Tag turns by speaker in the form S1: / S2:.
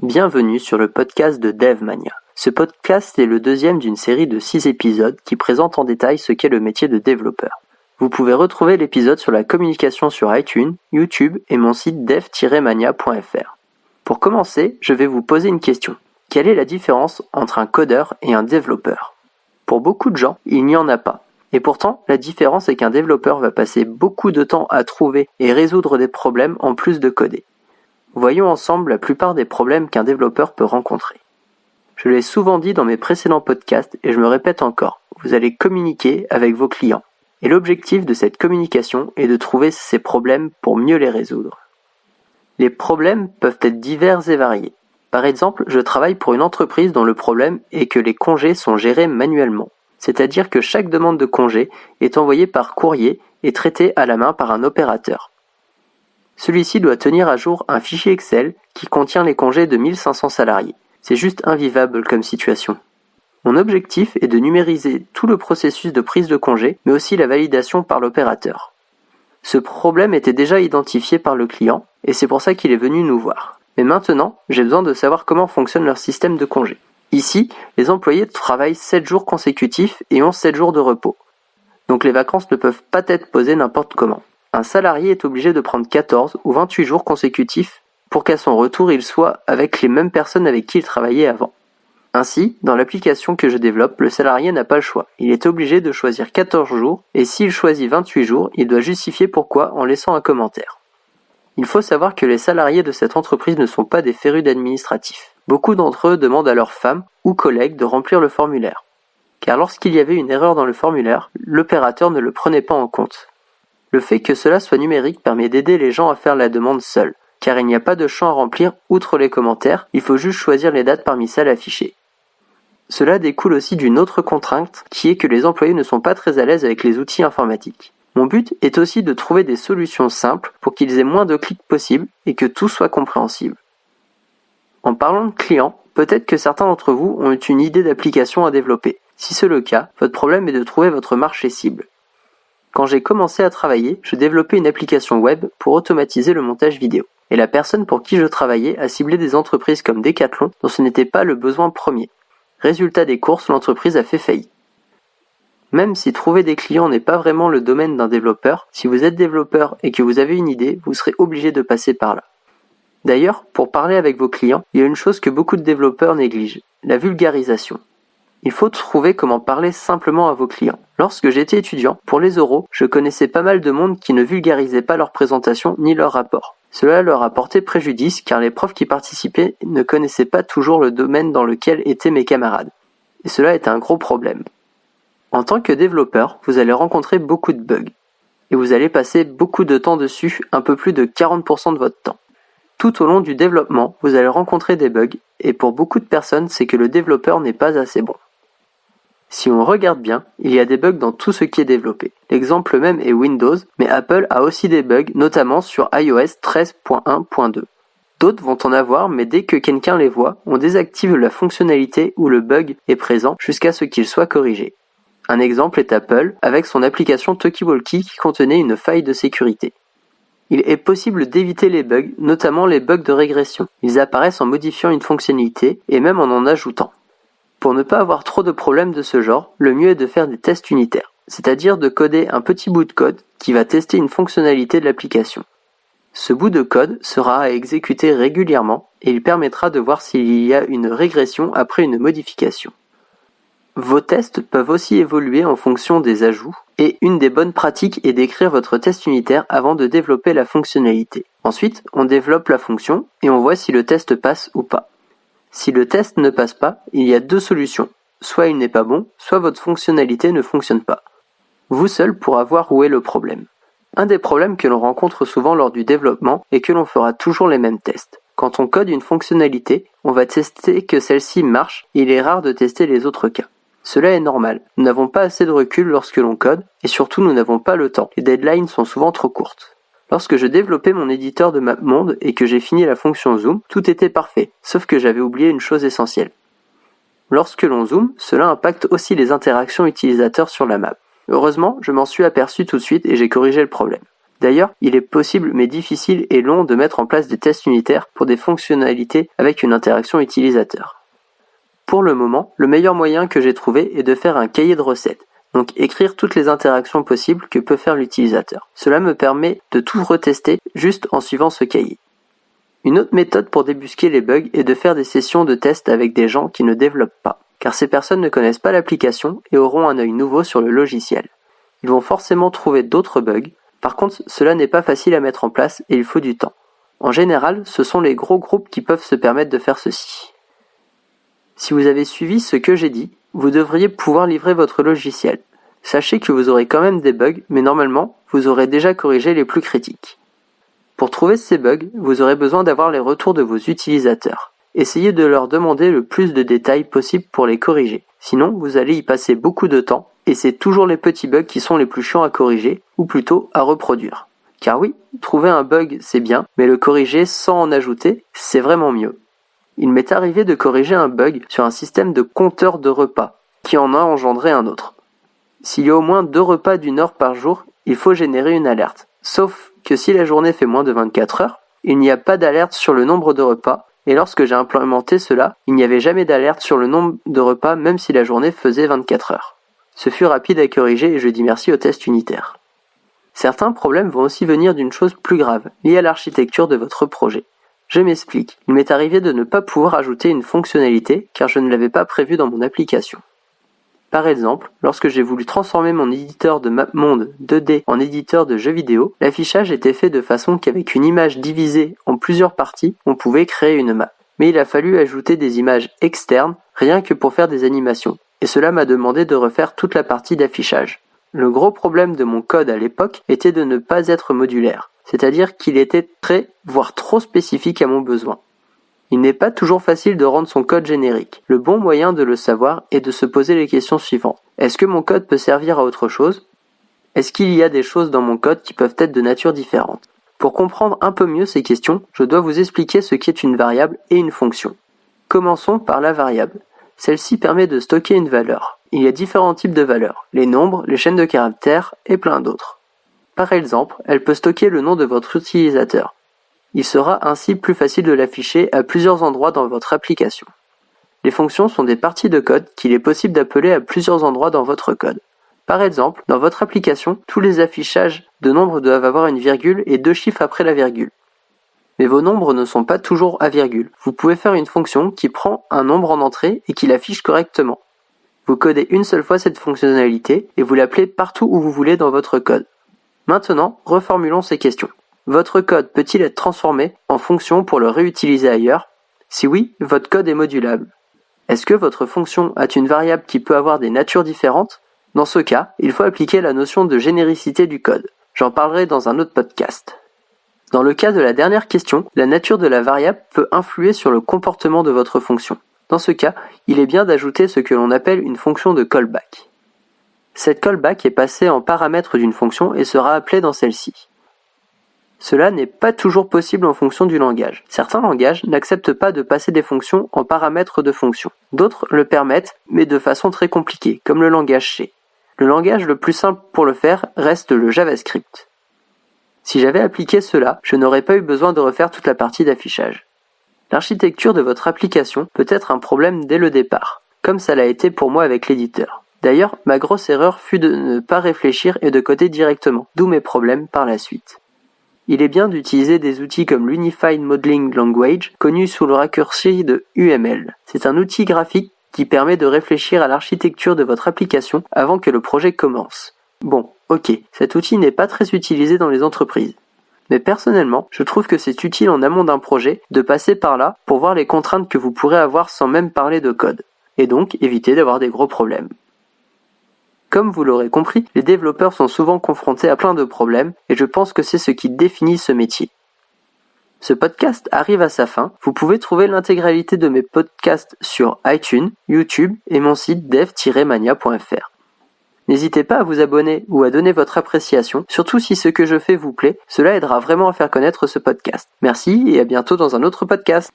S1: Bienvenue sur le podcast de DevMania. Ce podcast est le deuxième d'une série de 6 épisodes qui présentent en détail ce qu'est le métier de développeur. Vous pouvez retrouver l'épisode sur la communication sur iTunes, YouTube et mon site dev-mania.fr. Pour commencer, je vais vous poser une question. Quelle est la différence entre un codeur et un développeur ? Pour beaucoup de gens, il n'y en a pas. Et pourtant, la différence est qu'un développeur va passer beaucoup de temps à trouver et résoudre des problèmes en plus de coder. Voyons ensemble la plupart des problèmes qu'un développeur peut rencontrer. Je l'ai souvent dit dans mes précédents podcasts et je me répète encore, vous allez communiquer avec vos clients. Et l'objectif de cette communication est de trouver ces problèmes pour mieux les résoudre. Les problèmes peuvent être divers et variés. Par exemple, je travaille pour une entreprise dont le problème est que les congés sont gérés manuellement. C'est-à-dire que chaque demande de congé est envoyée par courrier et traitée à la main par un opérateur. Celui-ci doit tenir à jour un fichier Excel qui contient les congés de 1500 salariés. C'est juste invivable comme situation. Mon objectif est de numériser tout le processus de prise de congé, mais aussi la validation par l'opérateur. Ce problème était déjà identifié par le client, et c'est pour ça qu'il est venu nous voir. Mais maintenant, j'ai besoin de savoir comment fonctionne leur système de congé. Ici, les employés travaillent 7 jours consécutifs et ont 7 jours de repos. Donc les vacances ne peuvent pas être posées n'importe comment. Un salarié est obligé de prendre 14 ou 28 jours consécutifs pour qu'à son retour il soit avec les mêmes personnes avec qui il travaillait avant. Ainsi, dans l'application que je développe, le salarié n'a pas le choix. Il est obligé de choisir 14 jours et s'il choisit 28 jours, il doit justifier pourquoi en laissant un commentaire. Il faut savoir que les salariés de cette entreprise ne sont pas des férus d'administratifs. Beaucoup d'entre eux demandent à leurs femmes ou collègues de remplir le formulaire. Car lorsqu'il y avait une erreur dans le formulaire, l'opérateur ne le prenait pas en compte. Le fait que cela soit numérique permet d'aider les gens à faire la demande seuls, car il n'y a pas de champ à remplir outre les commentaires, il faut juste choisir les dates parmi celles affichées. Cela découle aussi d'une autre contrainte, qui est que les employés ne sont pas très à l'aise avec les outils informatiques. Mon but est aussi de trouver des solutions simples pour qu'ils aient moins de clics possibles et que tout soit compréhensible. En parlant de clients, peut-être que certains d'entre vous ont une idée d'application à développer. Si c'est le cas, votre problème est de trouver votre marché cible. Quand j'ai commencé à travailler, je développais une application web pour automatiser le montage vidéo. Et la personne pour qui je travaillais a ciblé des entreprises comme Decathlon dont ce n'était pas le besoin premier. Résultat des courses, l'entreprise a fait faillite. Même si trouver des clients n'est pas vraiment le domaine d'un développeur, si vous êtes développeur et que vous avez une idée, vous serez obligé de passer par là. D'ailleurs, pour parler avec vos clients, il y a une chose que beaucoup de développeurs négligent, la vulgarisation. Il faut trouver comment parler simplement à vos clients. Lorsque j'étais étudiant, pour les oraux, je connaissais pas mal de monde qui ne vulgarisait pas leur présentation ni leur rapport. Cela leur a porté préjudice car les profs qui participaient ne connaissaient pas toujours le domaine dans lequel étaient mes camarades. Et cela est un gros problème. En tant que développeur, vous allez rencontrer beaucoup de bugs. Et vous allez passer beaucoup de temps dessus, un peu plus de 40% de votre temps. Tout au long du développement, vous allez rencontrer des bugs, et pour beaucoup de personnes, c'est que le développeur n'est pas assez bon. Si on regarde bien, il y a des bugs dans tout ce qui est développé. L'exemple même est Windows, mais Apple a aussi des bugs, notamment sur iOS 13.1.2. D'autres vont en avoir, mais dès que quelqu'un les voit, on désactive la fonctionnalité où le bug est présent jusqu'à ce qu'il soit corrigé. Un exemple est Apple, avec son application Talkie-Walkie qui contenait une faille de sécurité. Il est possible d'éviter les bugs, notamment les bugs de régression. Ils apparaissent en modifiant une fonctionnalité et même en ajoutant. Pour ne pas avoir trop de problèmes de ce genre, le mieux est de faire des tests unitaires, c'est-à-dire de coder un petit bout de code qui va tester une fonctionnalité de l'application. Ce bout de code sera à exécuter régulièrement et il permettra de voir s'il y a une régression après une modification. Vos tests peuvent aussi évoluer en fonction des ajouts, et une des bonnes pratiques est d'écrire votre test unitaire avant de développer la fonctionnalité. Ensuite, on développe la fonction et on voit si le test passe ou pas. Si le test ne passe pas, il y a 2 solutions. Soit il n'est pas bon, soit votre fonctionnalité ne fonctionne pas. Vous seul pourrez voir où est le problème. Un des problèmes que l'on rencontre souvent lors du développement est que l'on fera toujours les mêmes tests. Quand on code une fonctionnalité, on va tester que celle-ci marche et il est rare de tester les autres cas. Cela est normal, nous n'avons pas assez de recul lorsque l'on code, et surtout nous n'avons pas le temps, les deadlines sont souvent trop courtes. Lorsque je développais mon éditeur de MapMonde et que j'ai fini la fonction zoom, tout était parfait, sauf que j'avais oublié une chose essentielle. Lorsque l'on zoome, cela impacte aussi les interactions utilisateurs sur la map. Heureusement, je m'en suis aperçu tout de suite et j'ai corrigé le problème. D'ailleurs, il est possible mais difficile et long de mettre en place des tests unitaires pour des fonctionnalités avec une interaction utilisateur. Pour le moment, le meilleur moyen que j'ai trouvé est de faire un cahier de recettes, donc écrire toutes les interactions possibles que peut faire l'utilisateur. Cela me permet de tout retester juste en suivant ce cahier. Une autre méthode pour débusquer les bugs est de faire des sessions de test avec des gens qui ne développent pas, car ces personnes ne connaissent pas l'application et auront un œil nouveau sur le logiciel. Ils vont forcément trouver d'autres bugs. Par contre, cela n'est pas facile à mettre en place et il faut du temps. En général, ce sont les gros groupes qui peuvent se permettre de faire ceci. Si vous avez suivi ce que j'ai dit, vous devriez pouvoir livrer votre logiciel. Sachez que vous aurez quand même des bugs, mais normalement, vous aurez déjà corrigé les plus critiques. Pour trouver ces bugs, vous aurez besoin d'avoir les retours de vos utilisateurs. Essayez de leur demander le plus de détails possible pour les corriger. Sinon, vous allez y passer beaucoup de temps, et c'est toujours les petits bugs qui sont les plus chiants à corriger, ou plutôt à reproduire. Car oui, trouver un bug c'est bien, mais le corriger sans en ajouter, c'est vraiment mieux. Il m'est arrivé de corriger un bug sur un système de compteur de repas, qui en a engendré un autre. S'il y a au moins 2 repas d'1 heure par jour, il faut générer une alerte. Sauf que si la journée fait moins de 24 heures, il n'y a pas d'alerte sur le nombre de repas, et lorsque j'ai implémenté cela, il n'y avait jamais d'alerte sur le nombre de repas même si la journée faisait 24 heures. Ce fut rapide à corriger et je dis merci au test unitaire. Certains problèmes vont aussi venir d'une chose plus grave, liée à l'architecture de votre projet. Je m'explique, il m'est arrivé de ne pas pouvoir ajouter une fonctionnalité car je ne l'avais pas prévue dans mon application. Par exemple, lorsque j'ai voulu transformer mon éditeur de MapMonde 2D en éditeur de jeux vidéo, l'affichage était fait de façon qu'avec une image divisée en plusieurs parties, on pouvait créer une map. Mais il a fallu ajouter des images externes, rien que pour faire des animations, et cela m'a demandé de refaire toute la partie d'affichage. Le gros problème de mon code à l'époque était de ne pas être modulaire, c'est-à-dire qu'il était très, voire trop spécifique à mon besoin. Il n'est pas toujours facile de rendre son code générique. Le bon moyen de le savoir est de se poser les questions suivantes. Est-ce que mon code peut servir à autre chose ? Est-ce qu'il y a des choses dans mon code qui peuvent être de nature différente ? Pour comprendre un peu mieux ces questions, je dois vous expliquer ce qu'est une variable et une fonction. Commençons par la variable. Celle-ci permet de stocker une valeur. Il y a différents types de valeurs, les nombres, les chaînes de caractères et plein d'autres. Par exemple, elle peut stocker le nom de votre utilisateur. Il sera ainsi plus facile de l'afficher à plusieurs endroits dans votre application. Les fonctions sont des parties de code qu'il est possible d'appeler à plusieurs endroits dans votre code. Par exemple, dans votre application, tous les affichages de nombres doivent avoir une virgule et 2 chiffres après la virgule. Mais vos nombres ne sont pas toujours à virgule. Vous pouvez faire une fonction qui prend un nombre en entrée et qui l'affiche correctement. Vous codez une seule fois cette fonctionnalité et vous l'appelez partout où vous voulez dans votre code. Maintenant, reformulons ces questions. Votre code peut-il être transformé en fonction pour le réutiliser ailleurs ? Si oui, votre code est modulable. Est-ce que votre fonction a une variable qui peut avoir des natures différentes ? Dans ce cas, il faut appliquer la notion de généricité du code. J'en parlerai dans un autre podcast. Dans le cas de la dernière question, la nature de la variable peut influer sur le comportement de votre fonction. Dans ce cas, il est bien d'ajouter ce que l'on appelle une fonction de callback. Cette callback est passée en paramètre d'une fonction et sera appelée dans celle-ci. Cela n'est pas toujours possible en fonction du langage. Certains langages n'acceptent pas de passer des fonctions en paramètres de fonctions. D'autres le permettent, mais de façon très compliquée, comme le langage C. Le langage le plus simple pour le faire reste le JavaScript. Si j'avais appliqué cela, je n'aurais pas eu besoin de refaire toute la partie d'affichage. L'architecture de votre application peut être un problème dès le départ, comme ça l'a été pour moi avec l'éditeur. D'ailleurs, ma grosse erreur fut de ne pas réfléchir et de coder directement, d'où mes problèmes par la suite. Il est bien d'utiliser des outils comme l'Unified Modeling Language, connu sous le raccourci de UML. C'est un outil graphique qui permet de réfléchir à l'architecture de votre application avant que le projet commence. Bon, ok, cet outil n'est pas très utilisé dans les entreprises. Mais personnellement, je trouve que c'est utile en amont d'un projet de passer par là pour voir les contraintes que vous pourrez avoir sans même parler de code, et donc éviter d'avoir des gros problèmes. Comme vous l'aurez compris, les développeurs sont souvent confrontés à plein de problèmes et je pense que c'est ce qui définit ce métier. Ce podcast arrive à sa fin. Vous pouvez trouver l'intégralité de mes podcasts sur iTunes, YouTube et mon site dev-mania.fr. N'hésitez pas à vous abonner ou à donner votre appréciation, surtout si ce que je fais vous plaît, cela aidera vraiment à faire connaître ce podcast. Merci et à bientôt dans un autre podcast.